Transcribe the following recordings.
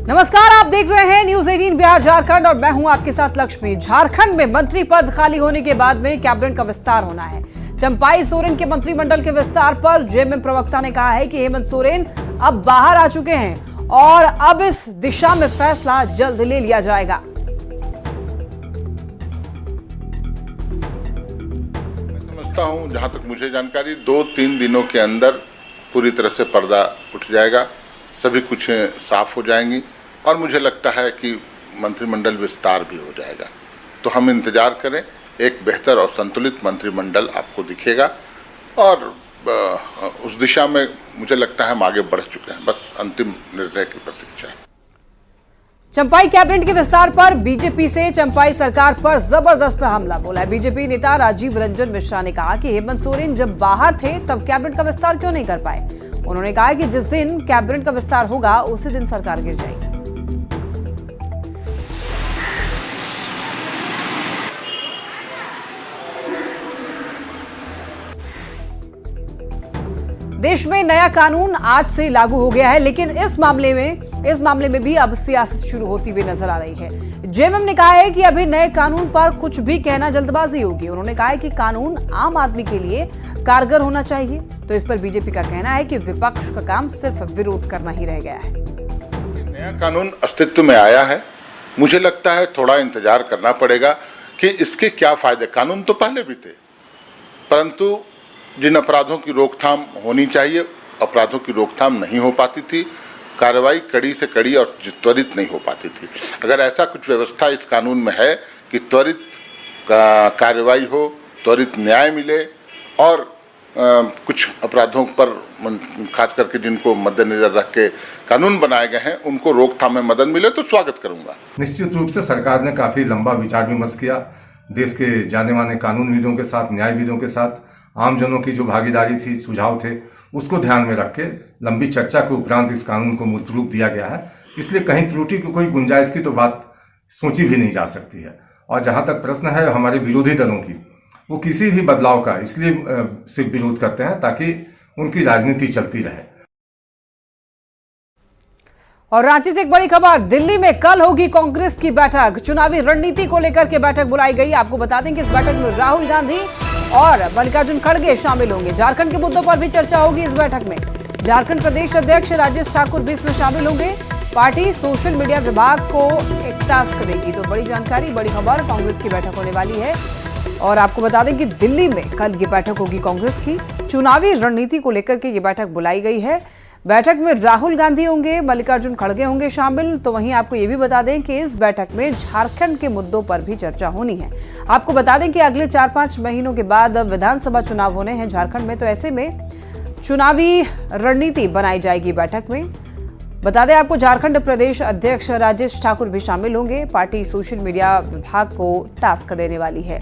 नमस्कार, आप देख रहे हैं न्यूज 18 बिहार झारखंड और मैं हूं आपके साथ लक्ष्मी। झारखंड में मंत्री पद खाली होने के बाद में कैबिनेट का विस्तार होना है। चंपाई सोरेन के मंत्रिमंडल के विस्तार पर जेएमएम प्रवक्ता ने कहा है कि हेमंत सोरेन अब बाहर आ चुके हैं और अब इस दिशा में फैसला जल्द ले लिया जाएगा। मैं समझता हूं, जहां तक मुझे जानकारी, 2-3 दिनों के अंदर पूरी तरह से पर्दा उठ जाएगा, सभी कुछ साफ हो जाएंगी और मुझे लगता है कि मंत्रिमंडल विस्तार भी हो जाएगा। तो हम इंतजार करें, एक बेहतर और संतुलित मंत्रिमंडल आपको दिखेगा और उस दिशा में मुझे लगता है हम आगे बढ़ चुके हैं। बस अंतिम निर्णय की प्रतीक्षा है। चंपाई कैबिनेट के विस्तार पर बीजेपी से चंपाई सरकार पर जबरदस्त हमला बोला है। बीजेपी नेता राजीव रंजन मिश्रा ने कहा कि हेमंत सोरेन जब बाहर थे तब कैबिनेट का विस्तार क्यों नहीं कर पाए। उन्होंने कहा कि जिस दिन कैबिनेट का विस्तार होगा उसी दिन सरकार गिर जाएगी। देश में नया कानून आज से लागू हो गया है, लेकिन इस मामले में भी अब सियासत शुरू होती हुई नजर आ रही है। जेएमएम ने कहा है कि अभी नए कानून पर कुछ भी कहना जल्दबाजी होगी। उन्होंने कहा है कि कानून आम आदमी के लिए कारगर होना चाहिए। तो इस पर बीजेपी का कहना है कि विपक्ष का काम सिर्फ विरोध करना ही रह गया है। नया कानून अस्तित्व में आया है, मुझे लगता है थोड़ा इंतजार करना पड़ेगा कि इसके क्या फायदे। कानून तो पहले भी थे, परंतु जिन अपराधों की रोकथाम होनी चाहिए, अपराधों की रोकथाम नहीं हो पाती थी, कार्रवाई कड़ी से कड़ी और त्वरित नहीं हो पाती थी। अगर ऐसा कुछ व्यवस्था इस कानून में है कि त्वरित कार्रवाई हो, त्वरित न्याय मिले और कुछ अपराधों पर खास करके जिनको मद्देनजर रख के कानून बनाए गए हैं उनको रोकथाम में मदद मिले तो स्वागत करूंगा। निश्चित रूप से सरकार ने काफी लंबा विचार विमर्श किया, देश के जाने माने कानूनविदों के साथ, न्यायविदों के साथ, आमजनों की जो भागीदारी थी, सुझाव थे, उसको ध्यान में रख के लंबी चर्चा के उपरांत इस कानून को मूर्त रूप दिया गया है। इसलिए कहीं त्रुटि की कोई गुंजाइश की तो बात सोची भी नहीं जा सकती है। और जहां तक प्रश्न है हमारे विरोधी दलों की, वो किसी भी बदलाव का इसलिए सिर्फ विरोध करते हैं ताकि उनकी राजनीति चलती रहे। और रांची से एक बड़ी खबर, दिल्ली में कल होगी कांग्रेस की बैठक। चुनावी रणनीति को लेकर के बैठक बुलाई गई। आपको बता दें कि इस बैठक में राहुल गांधी और मल्लिकार्जुन खड़गे शामिल होंगे। झारखंड के मुद्दों पर भी चर्चा होगी इस बैठक में। झारखंड प्रदेश अध्यक्ष राजेश ठाकुर भी इसमें शामिल होंगे। पार्टी सोशल मीडिया विभाग को एक टास्क देगी। तो बड़ी जानकारी, बड़ी खबर, कांग्रेस की बैठक होने वाली है। और आपको बता दें कि दिल्ली में कल ये बैठक होगी कांग्रेस की। चुनावी रणनीति को लेकर के ये बैठक बुलाई गई है। बैठक में राहुल गांधी होंगे, मल्लिकार्जुन खड़गे होंगे शामिल। तो वहीं आपको ये भी बता दें कि इस बैठक में झारखंड के मुद्दों पर भी चर्चा होनी है। आपको बता दें कि अगले 4-5 महीनों के बाद विधानसभा चुनाव होने हैं झारखंड में। तो ऐसे में चुनावी रणनीति बनाई जाएगी बैठक में। बता दें आपको, झारखंड प्रदेश अध्यक्ष राजेश ठाकुर भी शामिल होंगे। पार्टी सोशल मीडिया विभाग को टास्क देने वाली है,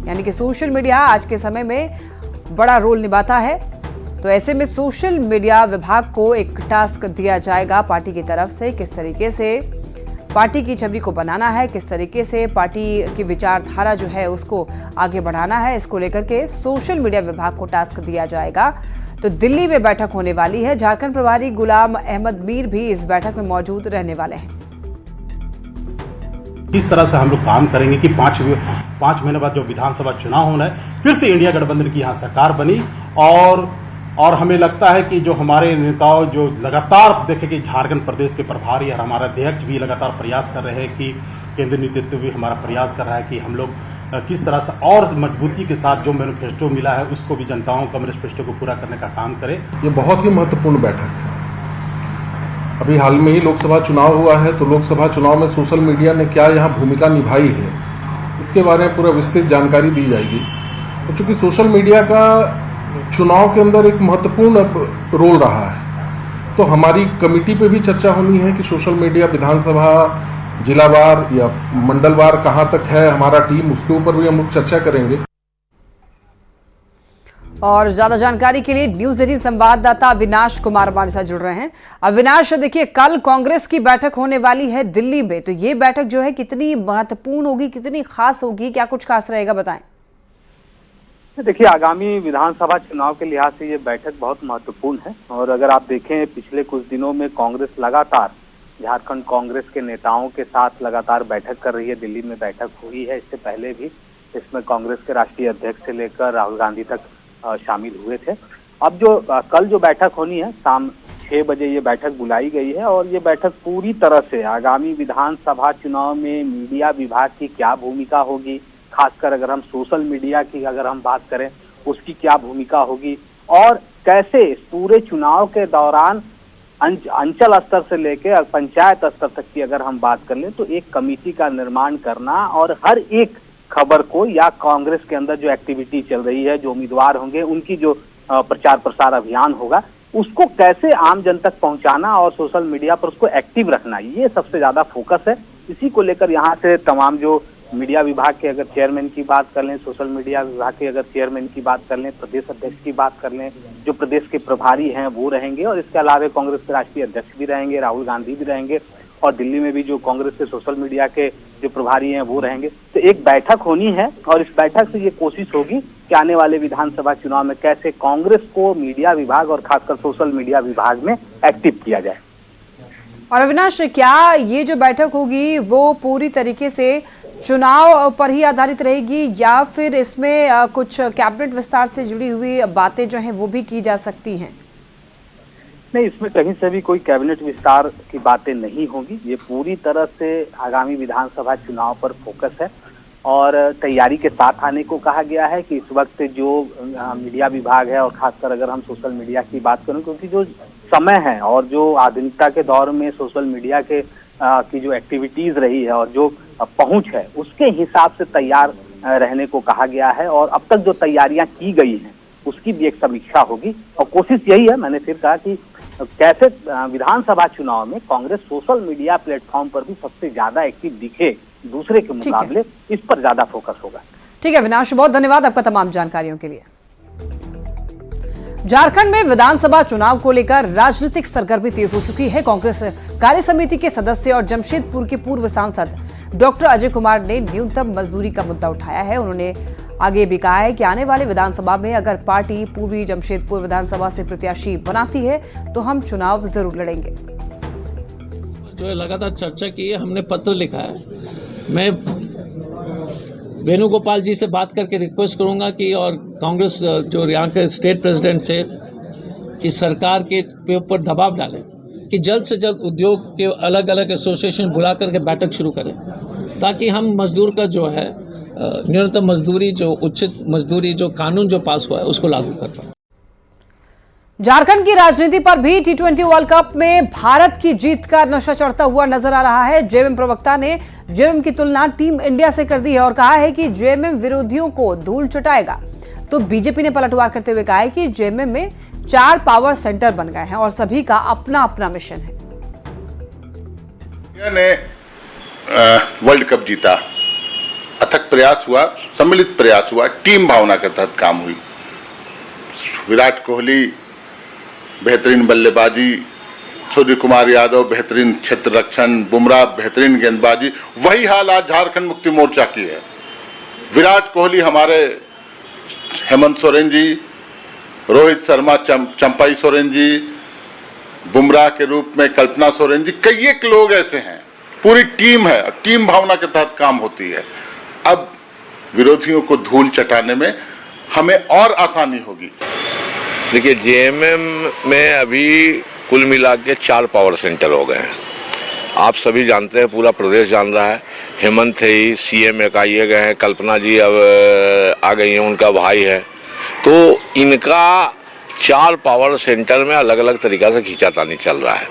यानी कि सोशल मीडिया आज के समय में बड़ा रोल निभाता है। तो ऐसे में सोशल मीडिया विभाग को एक टास्क दिया जाएगा पार्टी की तरफ से, किस तरीके से पार्टी की छवि को बनाना है, किस तरीके से पार्टी की विचारधारा जो है उसको आगे बढ़ाना है। इसको लेकर के सोशल मीडिया विभाग को टास्क दिया जाएगा। तो दिल्ली में बैठक होने वाली है। झारखंड प्रभारी गुलाम अहमद मीर भी इस बैठक में मौजूद रहने वाले हैं। किस तरह से हम लोग काम करेंगे कि 5 महीने बाद जो विधानसभा चुनाव होना है, फिर से इंडिया गठबंधन की यहाँ सरकार बनी। और हमें लगता है कि जो हमारे नेताओं जो लगातार देखें कि झारखंड प्रदेश के प्रभारी और हमारा अध्यक्ष भी लगातार प्रयास कर रहे हैं कि केंद्रीय नेतृत्व भी हमारा प्रयास कर रहा है कि हम लोग किस तरह से और मजबूती के साथ जो मैनिफेस्टो मिला है उसको भी जनताओं का मैनिफेस्टो को पूरा करने का काम करें। ये बहुत ही महत्वपूर्ण बैठक है। अभी हाल में ही लोकसभा चुनाव हुआ है, तो लोकसभा चुनाव में सोशल मीडिया ने क्या यहाँ भूमिका निभाई है, इसके बारे में पूरा विस्तृत जानकारी दी जाएगी। और चूंकि सोशल मीडिया का चुनाव के अंदर एक महत्वपूर्ण रोल रहा है, तो हमारी कमेटी पे भी चर्चा होनी है कि सोशल मीडिया विधानसभा, जिलावार या मंडलवार कहाँ तक है हमारा टीम, उसके ऊपर भी हम लोग चर्चा करेंगे। और ज्यादा जानकारी के लिए न्यूज 18 संवाददाता अविनाश कुमार हमारे साथ जुड़ रहे हैं। अविनाश, देखिए कल कांग्रेस की बैठक होने वाली है दिल्ली में, तो ये बैठक जो है कितनी महत्वपूर्ण होगी, कितनी खास होगी, क्या कुछ खास रहेगा, बताएं। देखिए, आगामी विधानसभा चुनाव के लिहाज से ये बैठक बहुत महत्वपूर्ण है। और अगर आप देखें, पिछले कुछ दिनों में कांग्रेस लगातार झारखंड कांग्रेस के नेताओं के साथ लगातार बैठक कर रही है। दिल्ली में बैठक हुई है, इससे पहले भी इसमें कांग्रेस के राष्ट्रीय अध्यक्ष से लेकर राहुल गांधी तक शामिल हुए थे। अब जो कल जो बैठक होनी है, शाम 6 बजे ये बैठक बुलाई गई है और ये बैठक पूरी तरह से आगामी विधानसभा चुनाव में मीडिया विभाग की क्या भूमिका होगी, खासकर अगर हम सोशल मीडिया की अगर हम बात करें उसकी क्या भूमिका होगी, और कैसे इस पूरे चुनाव के दौरान अंचल स्तर से लेकर पंचायत स्तर तक की अगर हम बात कर लें तो एक कमेटी का निर्माण करना और हर एक खबर को या कांग्रेस के अंदर जो एक्टिविटी चल रही है, जो उम्मीदवार होंगे उनकी जो प्रचार प्रसार अभियान होगा, उसको कैसे आम जन तक पहुंचाना और सोशल मीडिया पर उसको एक्टिव रखना, ये सबसे ज्यादा फोकस है। इसी को लेकर यहाँ से तमाम जो मीडिया विभाग के अगर चेयरमैन की बात कर लें, सोशल मीडिया विभाग के अगर चेयरमैन की बात कर लें, प्रदेश अध्यक्ष की बात कर लें, जो प्रदेश के प्रभारी हैं वो रहेंगे और इसके अलावा कांग्रेस के राष्ट्रीय अध्यक्ष भी रहेंगे, राहुल गांधी भी रहेंगे और दिल्ली में भी जो कांग्रेस के सोशल मीडिया के जो प्रभारी हैं वो रहेंगे। तो एक बैठक होनी है और इस बैठक से ये कोशिश होगी कि आने वाले विधानसभा चुनाव में कैसे कांग्रेस को मीडिया विभाग और खासकर सोशल मीडिया विभाग में एक्टिव किया जाए। और अविनाश, क्या ये जो बैठक होगी वो पूरी तरीके से चुनाव पर ही आधारित रहेगी या फिर इसमें कुछ कैबिनेट विस्तार से जुड़ी हुई बातें जो हैं वो भी की जा सकती हैं? नहीं, इसमें कहीं से भी कोई कैबिनेट विस्तार की बातें नहीं होगी। ये पूरी तरह से आगामी विधानसभा चुनाव पर फोकस है और तैयारी के साथ आने को कहा गया है कि इस वक्त जो मीडिया विभाग है और खासकर अगर हम सोशल मीडिया की बात करें, क्योंकि जो समय है और जो आधुनिकता के दौर में सोशल मीडिया के की जो एक्टिविटीज रही है और जो पहुंच है उसके हिसाब से तैयार रहने को कहा गया है और अब तक जो तैयारियां की गई हैं उसकी भी एक समीक्षा होगी और कोशिश यही है, मैंने फिर कहा कि कैसे विधानसभा चुनाव में कांग्रेस सोशल मीडिया प्लेटफॉर्म पर भी सबसे ज्यादा एक्टिव दिखे दूसरे के मुकाबले, इस पर ज्यादा फोकस होगा। ठीक है विनाश, बहुत धन्यवाद आपका तमाम जानकारियों के लिए। झारखंड में विधानसभा चुनाव को लेकर राजनीतिक सरगर्मी तेज हो चुकी है। कांग्रेस कार्य समिति के सदस्य और जमशेदपुर के पूर्व सांसद डॉक्टर अजय कुमार ने न्यूनतम मजदूरी का मुद्दा उठाया है। उन्होंने आगे भी कहा है कि आने वाले विधानसभा में अगर पार्टी पूर्वी जमशेदपुर विधानसभा से प्रत्याशी बनाती है तो हम चुनाव जरूर लड़ेंगे। जो लगातार चर्चा की है, हमने पत्र लिखा है। मैं वेणुगोपाल जी से बात करके रिक्वेस्ट करूंगा कि और कांग्रेस जो यहाँ के स्टेट प्रेसिडेंट से कि सरकार के ऊपर दबाव डालें कि जल्द से जल्द उद्योग के अलग अलग एसोसिएशन बुला करके बैठक शुरू करें ताकि हम मजदूर का जो है न्यूनतम मजदूरी, जो उचित मजदूरी जो कानून जो पास हुआ है उसको लागू कर पाए। झारखंड की राजनीति पर भी T20 वर्ल्ड कप में भारत की जीत का नशा चढ़ता हुआ नजर आ रहा है। जेएमएम प्रवक्ता ने जेएमएम की तुलना टीम इंडिया से कर दी है और कहा है कि जेएमएम विरोधियों को धूल चटाएगा। तो बीजेपी ने पलटवार करते हुए कहा है कि जेएमएम में 4 पावर सेंटर बन गए हैं और सभी का अपना अपना मिशन है। इंडिया ने वर्ल्ड कप जीता, अथक प्रयास हुआ, सम्मिलित प्रयास हुआ, टीम भावना के तहत काम हुई। विराट कोहली बेहतरीन बल्लेबाजी, सूर्य कुमार यादव बेहतरीन क्षेत्र रक्षण, बुमराह बेहतरीन गेंदबाजी, वही हाल आज झारखंड मुक्ति मोर्चा की है। विराट कोहली हमारे हेमंत सोरेन जी, रोहित शर्मा चंपाई सोरेन जी, बुमराह के रूप में कल्पना सोरेन जी, कई एक लोग ऐसे हैं, पूरी टीम है, टीम भावना के तहत काम होती है। अब विरोधियों को धूल चटाने में हमें और आसानी होगी। देखिए, जेएमएम में अभी कुल मिला के 4 पावर सेंटर हो गए हैं। आप सभी जानते हैं, पूरा प्रदेश जान रहा है। हेमंत थे ही सीएम किए गए हैं, कल्पना जी अब आ गई हैं, उनका भाई है। तो इनका 4 पावर सेंटर में अलग अलग तरीक़ा से खींचातानी चल रहा है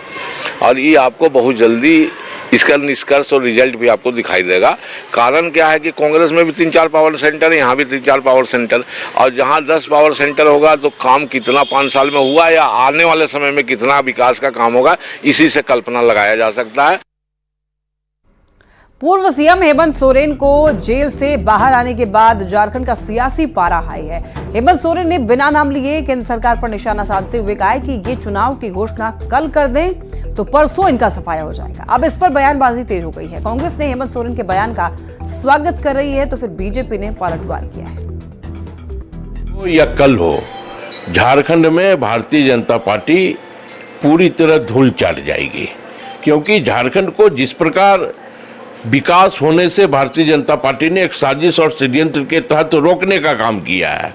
और ये आपको बहुत जल्दी इसका निष्कर्ष और रिजल्ट भी आपको दिखाई देगा। कारण क्या है कि कांग्रेस में भी 3-4 पावर सेंटर है, यहाँ भी 3-4 पावर सेंटर, और जहाँ 10 पावर सेंटर होगा तो काम कितना 5 साल में हुआ या आने वाले समय में कितना विकास का काम होगा, इसी से कल्पना लगाया जा सकता है। पूर्व सीएम हेमंत सोरेन को जेल से बाहर आने के बाद झारखंड का सियासी पारा हाई है। हेमंत सोरेन ने बिना नाम लिए केंद्र सरकार पर निशाना साधते हुए कहा है कि ये चुनाव की घोषणा कल कर दें तो परसों इनका सफाया हो जाएगा। अब इस पर बयानबाजी तेज हो गई है। कांग्रेस ने हेमंत सोरेन के बयान का स्वागत कर रही है तो फिर बीजेपी ने पलटवार किया है। या कल हो, झारखंड में भारतीय जनता पार्टी पूरी तरह धूल चाट जाएगी, क्योंकि झारखंड को जिस प्रकार विकास होने से भारतीय जनता पार्टी ने एक साजिश और षड्यंत्र के तहत रोकने का काम किया है,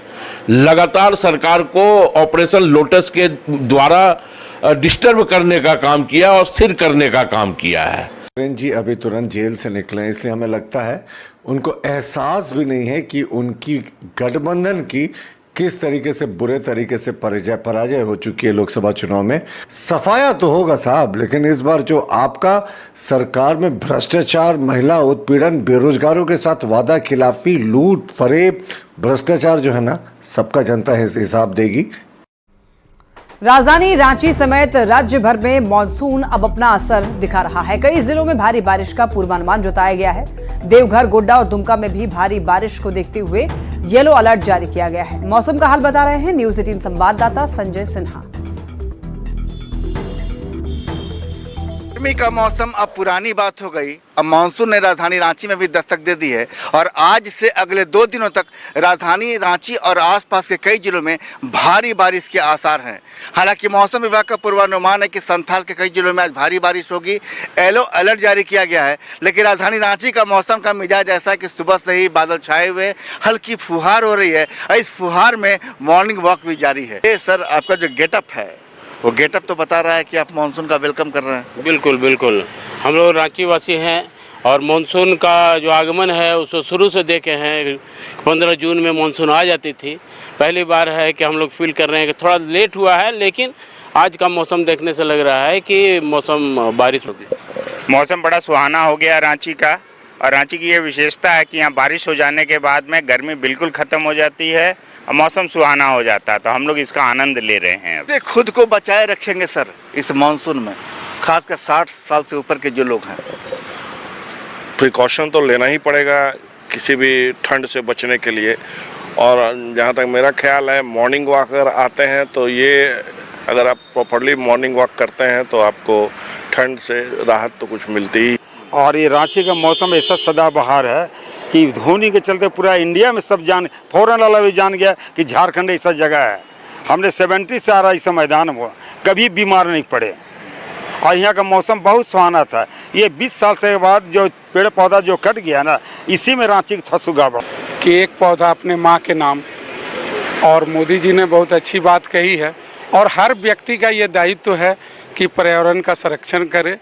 लगातार सरकार को ऑपरेशन लोटस के द्वारा डिस्टर्ब करने का काम किया और स्थिर करने का काम किया है। सोरेन जी अभी तुरंत जेल से निकले, इसलिए हमें लगता है उनको एहसास भी नहीं है कि उनकी गठबंधन की किस तरीके से बुरे तरीके से पराजय हो चुकी है लोकसभा चुनाव में। सफाया तो होगा साहब, लेकिन इस बार जो आपका सरकार में भ्रष्टाचार, महिला उत्पीड़न, बेरोजगारों के साथ वादा खिलाफी, लूट फरेब, भ्रष्टाचार जो है ना, सबका जनता हिसाब देगी। राजधानी रांची समेत राज्य भर में मॉनसून अब अपना असर दिखा रहा है। कई जिलों में भारी बारिश का पूर्वानुमान जताया गया है। देवघर, गोड्डा और दुमका में भी भारी बारिश को देखते हुए येलो अलर्ट जारी किया गया है। मौसम का हाल बता रहे हैं न्यूज 18 संवाददाता संजय सिन्हा। गर्मी का मौसम अब पुरानी बात हो गई। अब मानसून ने राजधानी रांची में भी दस्तक दे दी है और आज से अगले 2 दिनों तक राजधानी रांची और आसपास के कई जिलों में भारी बारिश के आसार हैं। हालांकि मौसम विभाग का पूर्वानुमान है कि संथाल के कई जिलों में आज भारी बारिश होगी। येलो अलर्ट जारी किया गया है, लेकिन राजधानी रांची का मौसम का मिजाज ऐसा है कि सुबह से ही बादल छाए हुए, हल्की फुहार हो रही है और इस फुहार में मॉर्निंग वॉक भी जारी है। ये सर आपका जो गेटअप है वो गेटअप तो बता रहा है कि आप मानसून का वेलकम कर रहे हैं। बिल्कुल बिल्कुल, हम लोग रांची वासी हैं और मानसून का जो आगमन है उसको शुरू से देखे हैं। 15 जून में मानसून आ जाती थी, पहली बार है कि हम लोग फील कर रहे हैं कि थोड़ा लेट हुआ है, लेकिन आज का मौसम देखने से लग रहा है कि मौसम बारिश होगी। मौसम बड़ा सुहाना हो गया रांची का, और रांची की ये विशेषता है कि यहाँ बारिश हो जाने के बाद में गर्मी बिल्कुल ख़त्म हो जाती है और मौसम सुहाना हो जाता है, तो हम लोग इसका आनंद ले रहे हैं। खुद को बचाए रखेंगे सर इस मानसून में, खासकर 60 साल से ऊपर के जो लोग हैं। प्रिकॉशन तो लेना ही पड़ेगा किसी भी ठंड से बचने के लिए, और जहाँ तक मेरा ख्याल है मॉर्निंग वॉक अगर आते हैं तो ये अगर आप प्रॉपरली मॉर्निंग वॉक करते हैं तो आपको ठंड से राहत तो कुछ मिलती ही। और ये रांची का मौसम ऐसा सदाबहार है कि धोनी के चलते पूरा इंडिया में सब फौरन वाला भी जान गया कि झारखंड ऐसा जगह है। हमने 70 से आ रहा इस मैदान में, कभी बीमार नहीं पड़े और यहाँ का मौसम बहुत सुहाना था। ये 20 साल से बाद जो पेड़ पौधा जो कट गया ना, इसी में रांची का सुगा बढ़ा कि एक पौधा अपने माँ के नाम, और मोदी जी ने बहुत अच्छी बात कही है और हर व्यक्ति का ये दायित्व है कि पर्यावरण का संरक्षण करे।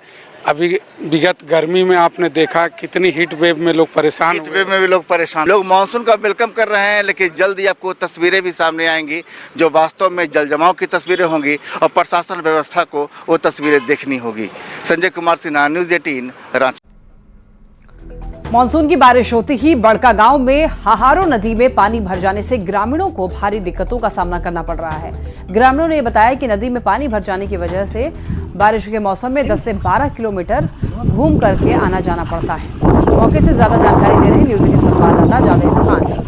अभी विगत गर्मी में आपने देखा कितनी हीट वेव में लोग परेशान, हीट वेव में भी लोग परेशान। लोग मानसून का वेलकम कर रहे हैं, लेकिन जल्दी आपको तस्वीरें भी सामने आएंगी जो वास्तव में जल जमाव की तस्वीरें होंगी और प्रशासन व्यवस्था को वो तस्वीरें देखनी होगी। संजय कुमार सिन्हा, न्यूज 18 रांची। मानसून की बारिश होते ही बड़का गांव में हाहारो नदी में पानी भर जाने से ग्रामीणों को भारी दिक्कतों का सामना करना पड़ रहा है। ग्रामीणों ने बताया कि नदी में पानी भर जाने की वजह से बारिश के मौसम में 10 से 12 किलोमीटर घूम करके आना जाना पड़ता है। मौके से ज्यादा जानकारी दे रहे हैं न्यूज 18 संवाददाता जावेद खान।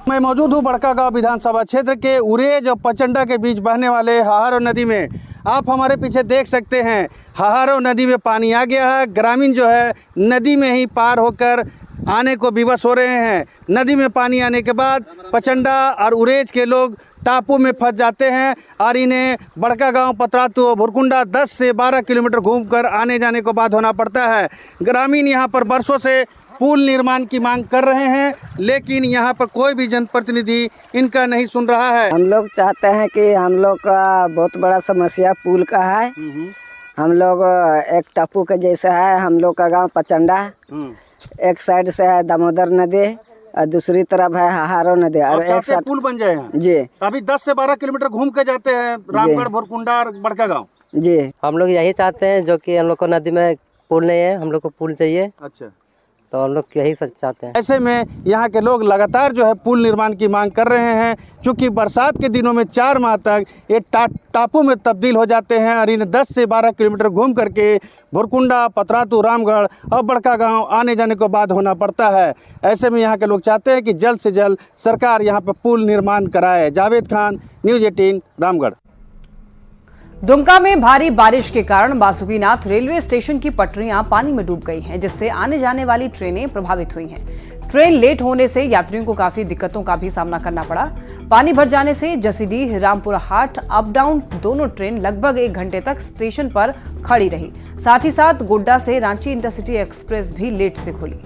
मैं मौजूद हूँ बड़का गांव विधानसभा क्षेत्र के उरेज और पचंडा के बीच बहने वाले हाहारो नदी में। आप हमारे पीछे देख सकते हैं हाहारो नदी में पानी आ गया है। ग्रामीण जो है नदी में ही पार होकर आने को विवश हो रहे हैं। नदी में पानी आने के बाद पचंडा और उरेज के लोग टापू में फंस जाते हैं और इन्हें बड़का गांव, पतरातू और भुरकुंडा 10 से 12 किलोमीटर घूमकर आने जाने को बाद होना पड़ता है। ग्रामीण यहां पर बरसों से पुल निर्माण की मांग कर रहे हैं, लेकिन यहाँ पर कोई भी जनप्रतिनिधि इनका नहीं सुन रहा है। हम लोग चाहते हैं कि हम लोग का बहुत बड़ा समस्या पुल का है। हम लोग एक टापू के जैसा है। हम लोग का गांव पचंडा, एक साइड से है दामोदर नदी और दूसरी तरफ है हाहारो नदी, और एक साइड पुल बन जाए जी। अभी 10 से 12 किलोमीटर घूम के जाते हैं रामगढ़, भुरकुंडा और बड़का गाँव जी। हम लोग यही चाहते हैं, जो कि हम लोग को नदी में पुल नहीं है, हम लोग को पुल चाहिए। अच्छा, तो हम लोग यही सच चाहते हैं। ऐसे में यहाँ के लोग लगातार जो है पुल निर्माण की मांग कर रहे हैं, क्योंकि बरसात के दिनों में 4 माह तक ये टापू में तब्दील हो जाते हैं और इन्हें 10 से 12 किलोमीटर घूम करके भुरकुंडा, पतरातू, रामगढ़ और बड़का गांव आने जाने को बाद होना पड़ता है। ऐसे में यहाँ के लोग चाहते हैं कि जल्द से जल्द सरकार यहाँ पर पुल निर्माण कराए। जावेद खान, न्यूज 18 रामगढ़। दुमका में भारी बारिश के कारण बासुकीनाथ रेलवे स्टेशन की पटरियां पानी में डूब गई हैं, जिससे आने जाने वाली ट्रेनें प्रभावित हुई हैं। ट्रेन लेट होने से यात्रियों को काफी दिक्कतों का भी सामना करना पड़ा। पानी भर जाने से जसीडीह रामपुरा हाट अप डाउन दोनों ट्रेन लगभग 1 घंटे तक स्टेशन पर खड़ी रही। साथ ही साथ गोड्डा से रांची इंटरसिटी एक्सप्रेस भी लेट से खुली।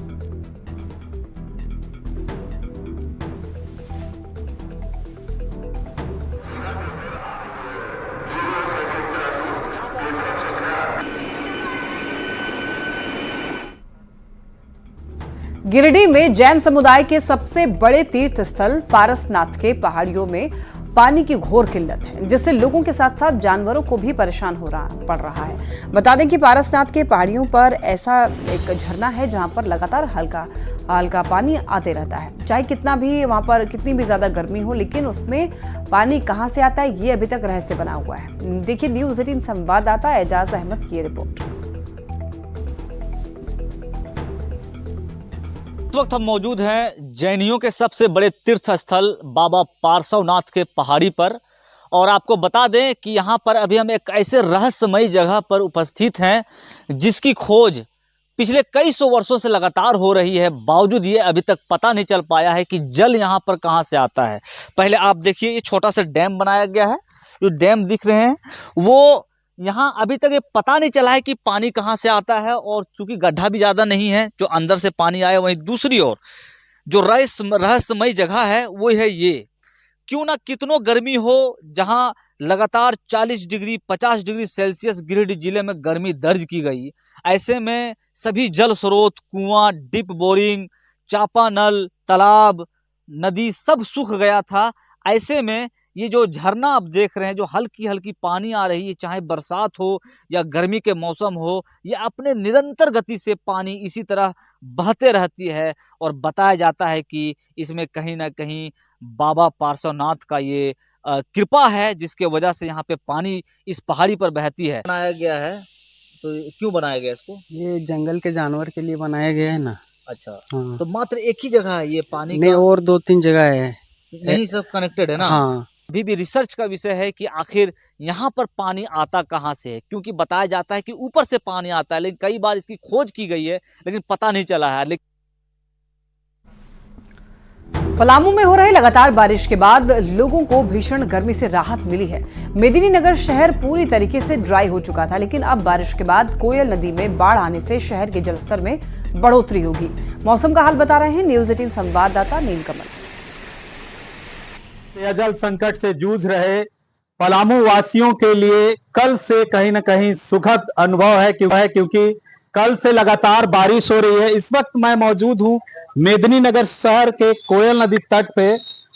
गिरिडीह में जैन समुदाय के सबसे बड़े तीर्थ स्थल पारसनाथ के पहाड़ियों में पानी की घोर किल्लत है, जिससे लोगों के साथ साथ जानवरों को भी परेशान पड़ रहा है। बता दें कि पारसनाथ के पहाड़ियों पर ऐसा एक झरना है जहां पर लगातार हल्का पानी आते रहता है। चाहे कितना भी वहां पर कितनी भी ज्यादा गर्मी हो, लेकिन उसमें पानी कहां से आता है ये अभी तक रहस्य बना हुआ है। देखिए न्यूज़ 18 संवाददाता एजाज अहमद की रिपोर्ट। इस वक्त हम मौजूद हैं जैनियों के सबसे बड़े तीर्थ स्थल बाबा पार्श्वनाथ के पहाड़ी पर, और आपको बता दें कि यहाँ पर अभी हम एक ऐसे रहस्यमयी जगह पर उपस्थित हैं जिसकी खोज पिछले कई सौ वर्षों से लगातार हो रही है। बावजूद ये अभी तक पता नहीं चल पाया है कि जल यहाँ पर कहाँ से आता है। पहले आप देखिए, ये छोटा सा डैम बनाया गया है, जो डैम दिख रहे हैं वो यहाँ अभी तक ये पता नहीं चला है कि पानी कहाँ से आता है, और चूंकि गड्ढा भी ज़्यादा नहीं है जो अंदर से पानी आए। वहीं दूसरी ओर जो रहस्यमयी जगह है वो है ये। क्यों ना कितनों गर्मी हो, जहाँ लगातार 40 डिग्री 50 डिग्री सेल्सियस गिरिडीह जिले में गर्मी दर्ज की गई, ऐसे में सभी जल स्रोत, कुआं, डिप बोरिंग, चापानल, तालाब, नदी सब सूख गया था। ऐसे में ये जो झरना आप देख रहे हैं, जो हल्की हल्की पानी आ रही है, चाहे बरसात हो या गर्मी के मौसम हो, ये अपने निरंतर गति से पानी इसी तरह बहते रहती है। और बताया जाता है कि इसमें कहीं ना कहीं बाबा पार्श्वनाथ का ये कृपा है, जिसके वजह से यहाँ पे पानी इस पहाड़ी पर बहती है। बनाया गया है, तो क्यों बनाया गया इसको? ये जंगल के जानवर के लिए बनाया गया है ना। अच्छा, हाँ। तो मात्र एक ही जगह है ये पानी नहीं, और 2-3 जगह है, यही सब कनेक्टेड है ना। हाँ। अभी भी रिसर्च का विषय है कि आखिर यहाँ पर पानी आता कहाँ से है, क्योंकि बताया जाता है कि ऊपर से पानी आता है, लेकिन कई बार इसकी खोज की गई है लेकिन पता नहीं चला है। पलामू में हो रहे लगातार बारिश के बाद लोगों को भीषण गर्मी से राहत मिली है। मेदिनीनगर शहर पूरी तरीके से ड्राई हो चुका था, लेकिन अब बारिश के बाद कोयल नदी में बाढ़ आने से शहर के जलस्तर में बढ़ोतरी होगी। मौसम का हाल बता रहे हैं न्यूज़ 18 संवाददाता नीलकमल। जल संकट से जूझ रहे पलामू वासियों के लिए कल से कहीं न कहीं सुखद अनुभव है, क्योंकि कल से लगातार बारिश हो रही है। इस वक्त मैं मौजूद हूं मेदिनीनगर शहर के कोयल नदी तट पे।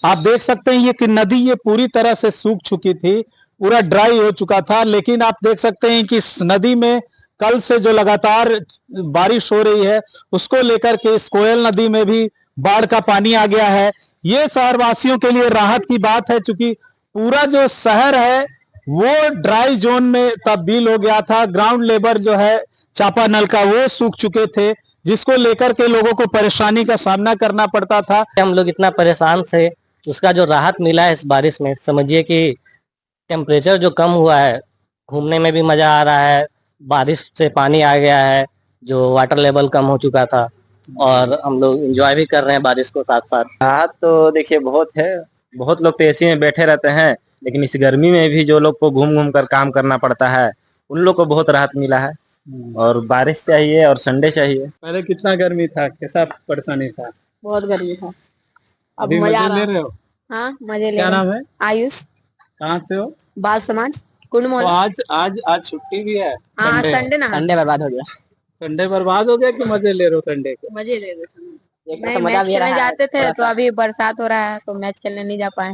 आप देख सकते हैं कि नदी ये पूरी तरह से सूख चुकी थी, पूरा ड्राई हो चुका था, लेकिन आप देख सकते हैं कि इस नदी में कल से जो लगातार बारिश हो रही है उसको लेकर के इस कोयल नदी में भी बाढ़ का पानी आ गया है। ये शहरवासियों के लिए राहत की बात है, क्योंकि पूरा जो शहर है वो ड्राई जोन में तब्दील हो गया था। ग्राउंड लेवल जो है चापानल का वो सूख चुके थे, जिसको लेकर के लोगों को परेशानी का सामना करना पड़ता था। हम लोग इतना परेशान थे, उसका जो राहत मिला है इस बारिश में, समझिए कि टेम्परेचर जो कम हुआ है, घूमने में भी मजा आ रहा है, बारिश से पानी आ गया है, जो वाटर लेवल कम हो चुका था, और हम लोग एंजॉय भी कर रहे हैं बारिश को साथ साथ। राहत तो देखिए बहुत है। बहुत लोग तो एसी में बैठे रहते हैं, लेकिन इस गर्मी में भी जो लोग को घूम घूम कर काम करना पड़ता है, उन लोग को बहुत राहत मिला है। और बारिश चाहिए और संडे चाहिए। पहले कितना गर्मी था, कैसा परेशानी था? बहुत गर्मी था। अभी मजे ले रहे हो? हाँ, मजे ले। क्या नाम है? आयुष। कहाँ से हो? बाल समाज कुंड मोहल्ला। तो आज छुट्टी भी है। हाँ, संडे ना। संडे बर्बाद हो गया। संडे बर्बाद हो गया कि मजे ले रहे हो संडे के? मजे ले रहे। नहीं, मैच खेलने जाते थे तो अभी बरसात हो रहा है तो मैच खेलने नहीं जा पाए।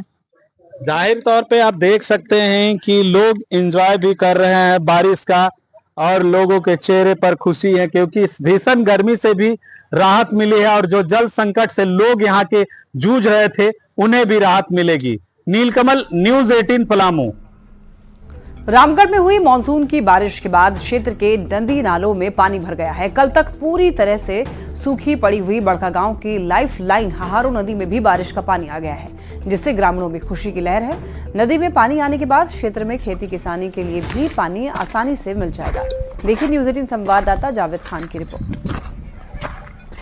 जाहिर तौर पे आप देख सकते हैं कि लोग एंजॉय भी कर रहे हैं बारिश का, और लोगों के चेहरे पर खुशी है, क्योंकि इस भीषण गर्मी से भी राहत मिली है, और जो जल संकट से लोग यहाँ के जूझ रहे थे उन्हें भी राहत मिलेगी। नीलकमल, न्यूज़ 18 पलामू। रामगढ़ में हुई मानसून की बारिश के बाद क्षेत्र के नदी नालों में पानी भर गया है। कल तक पूरी तरह से सूखी पड़ी हुई बड़कागांव की लाइफ लाइन हाहारो नदी में भी बारिश का पानी आ गया है, जिससे ग्रामीणों में खुशी की लहर है। नदी में पानी आने के बाद क्षेत्र में खेती किसानी के लिए भी पानी आसानी से मिल जाएगा। देखिए न्यूज़ 18 संवाददाता जावेद खान की रिपोर्ट।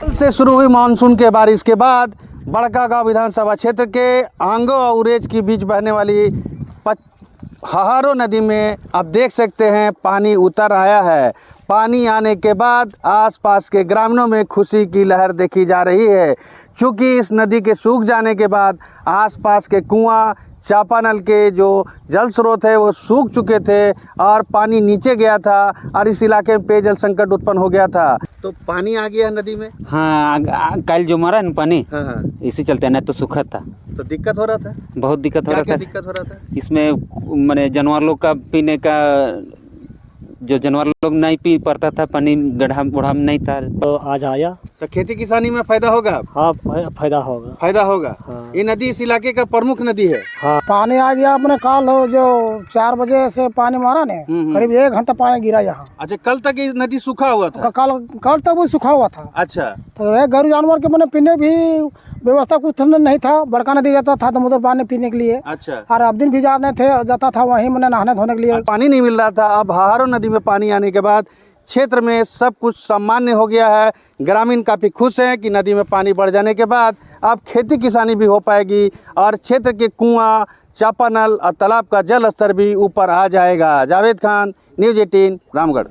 कल से शुरू हुई मानसून के बारिश के बाद बड़कागांव विधानसभा क्षेत्र के आंगो और उरेज के बीच बहने वाली हाहारो नदी में आप देख सकते हैं पानी उतर आया है। पानी आने के बाद आसपास के ग्रामीणों में खुशी की लहर देखी जा रही है, क्योंकि इस नदी के सूख जाने के बाद आसपास के कुआं चापानल के जो जल स्रोत है वो सूख चुके थे और पानी नीचे गया था और इस इलाके में पेयजल संकट उत्पन्न हो गया था। तो पानी आ गया नदी में। हाँ, कल जो मारा ना पानी, हाँ। इसी चलते नहीं तो सूखा था, तो दिक्कत हो रहा था, बहुत दिक्कत हो रहा था। दिक्कत हो रहा था इसमें मैंने जानवर लोग का पीने का, जो जानवर लोग नहीं पी पाता था, पानी गड्ढा बुढ़ा में नहीं था, तो आज आया। तो खेती किसानी में फायदा होगा। हाँ, फायदा होगा। फायदा होगा। हाँ। ये नदी इस इलाके का प्रमुख नदी है। हाँ, पानी आ गया अपने काल हो जो 4 बजे से पानी मारा ने, करीब 1 घंटा पानी गिरा यहाँ। अच्छा, कल तक ये नदी सूखा हुआ था। कल तक वो सूखा हुआ था। अच्छा, तो गरु जानवर के मैंने पीने भी व्यवस्था कुछ नहीं था। बड़का नदी जाता था दामोदर पानी पीने के लिए। अच्छा, और अब दिन भी जाता था वहीं मैंने नहाने धोने के लिए। पानी नहीं मिल रहा था। अब हाहारो नदी में पानी आने के बाद क्षेत्र में सब कुछ सामान्य हो गया है। ग्रामीण काफ़ी खुश हैं कि नदी में पानी बढ़ जाने के बाद अब खेती किसानी भी हो पाएगी और क्षेत्र के कुआं चापानल और तालाब का जल स्तर भी ऊपर आ जाएगा। जावेद खान, न्यूज़ 18 रामगढ़।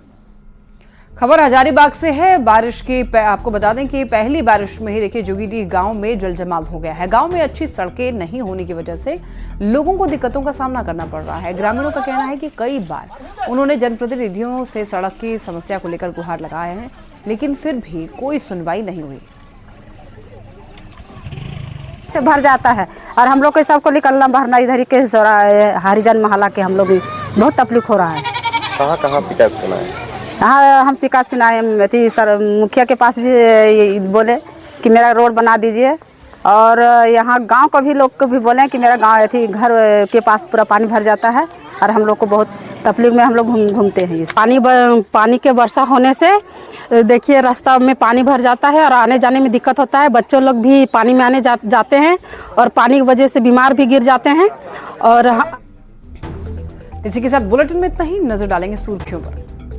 खबर हजारीबाग से है। बारिश की आपको बता दें कि पहली बारिश में ही देखिए जोगीडीह गांव में जल जमाव हो गया है। गांव में अच्छी सड़कें नहीं होने की वजह से लोगों को दिक्कतों का सामना करना पड़ रहा है। ग्रामीणों का कहना है कि कई बार उन्होंने जनप्रतिनिधियों से सड़क की समस्या को लेकर गुहार लगाए हैं, लेकिन फिर भी कोई सुनवाई नहीं हुई। से भर जाता है और हम लोग के सबको निकलना भरना इधर के हरिजन मोहल्ला के हम लोग भी बहुत तकलीफ हो रहा है। कहाँ शिकायत सुनाए? हाँ, हम शिकायत सुनाए थी सर, मुखिया के पास भी बोले कि मेरा रोड बना दीजिए, और यहाँ गांव को भी लोग को भी बोले कि मेरा गांव थी घर के पास पूरा पानी भर जाता है और हम लोग को बहुत तकलीफ में हम लोग घूमते हैं। पानी के वर्षा होने से देखिए रास्ता में पानी भर जाता है और आने जाने में दिक्कत होता है। बच्चों लोग भी पानी में आने जाते हैं और पानी की वजह से बीमार भी गिर जाते हैं। और इसी के साथ बुलेटिन में इतना ही। नजर डालेंगे सुर्खियों पर।